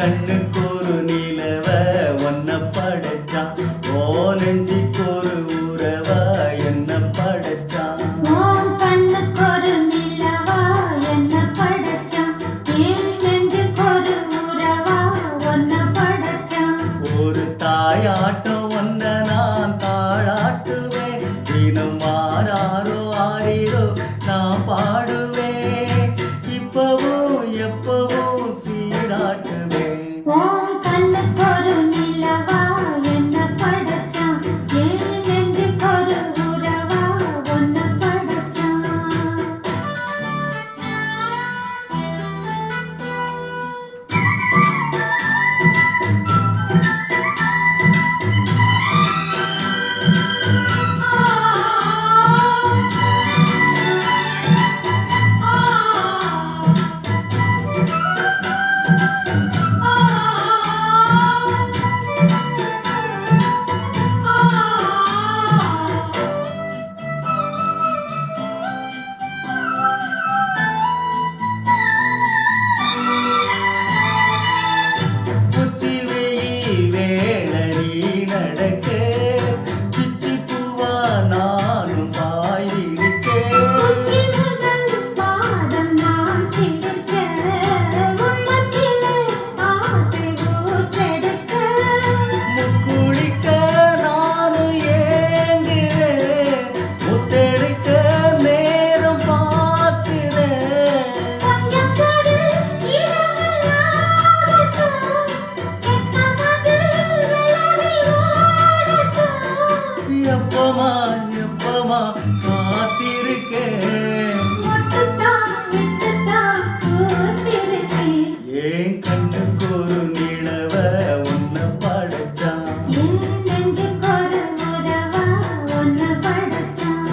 கண்ணுக்கு ஒரு நிலவ ஒன்ன படைச்சான். ஓ நெஞ்சுக்கு ஒரு உறவ என்ன படைச்சான். உன் கண்ணுக்கு ஒரு நிலவா என்ன படைச்சான். என் நெஞ்சுக்கு ஒரு உறவா உன்னை படைச்சான். ஒரு தாயாட்டம் ஒன்ன நான் தாளாட்டுவேன். தினம் ஆராரோ ஆரிரோ நான் பாடுவேன். இப்பவும் எப்பவும் சீராட்டுவேன். உன் கண்ணுக்கு ஒரு நிலவா என்ன படைச்சான். என் நெஞ்சுக்கு ஒரு உறவா உன்னை படைச்சான். உச்சி வெயில் வேளரி நடக்க பிச்சி பூவா நானும் பாய் விரிக்க. உச்சி முதல் பாதம் நான் சிரிக்க, உள்ளத்திலே ஆசை ஊற்றெடுக்க. முக்குளிக்க நானும் ஏங்குறேன். முத்தெடுக்க நேரம் பார்க்கிறேன். பஞ்சப்படு இரவலாகட்டும், கெட்டமது விலகி ஓடட்டும். எப்பமா எப்பமா காத்திருக்கேன். மொட்டுத்தான் விட்டுத்தான் பூத்திருக்கேன். ஏன் கண்ணுக்கு ஒரு நிலவ ஒன்ன படைச்சான். என் நெஞ்சுக்கு ஒரு உறவா உன்னை படைச்சான்.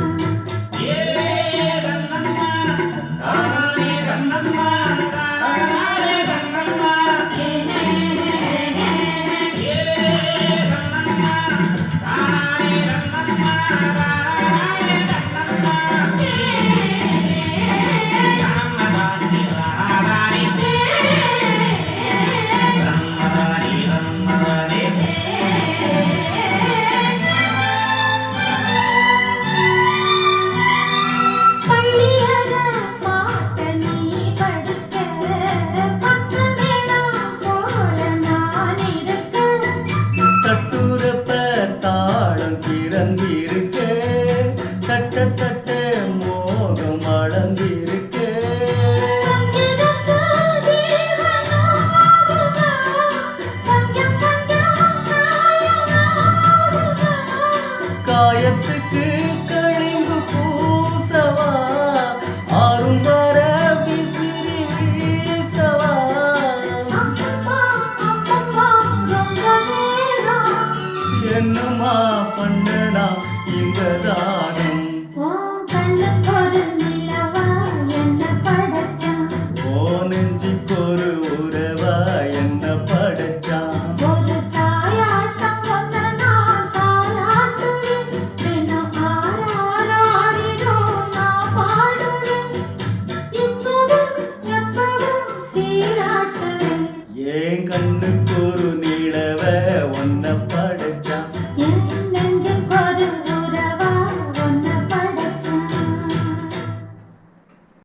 பள்ளியற பாட்ட நீ படிக்க, பக்கமேளம் போல நான் இருக்க. தட்டுரப்ப தாளம் கிறந்திருக்க. தட்ட தட்ட மோகம் அளந்திருக்க. பங்கிடப்ப தேவனாகுமா, பங்கம் பங்கம் காயமாகுமா. காயத்துக்கு களிம்பு பூசவா ஆறும் வர விசிறி வீசவா. அம்மம்மா அம்மம்மா ரொம்ப நேரம். என்னமா பண்ணனா இந்த தானம். உன் கண்ணுக்கு ஒரு நிலவா என்ன படைச்சான். ஓ நெஞ்சுக்கு ஒரு உறவா என்ன படைச்சான். ஒரு தாயாட்டம் ஒன்ன நான் தாலாட்டுவேன். தினம் ஆராரோ ஆரிரோ நான் பாடுவேன். இப்பவும் எப்பவும் சீராட்டுவேன். ஏன் கண்ணுக்கு ஒரு நிலவ ஒன்ன படைச்சான். என்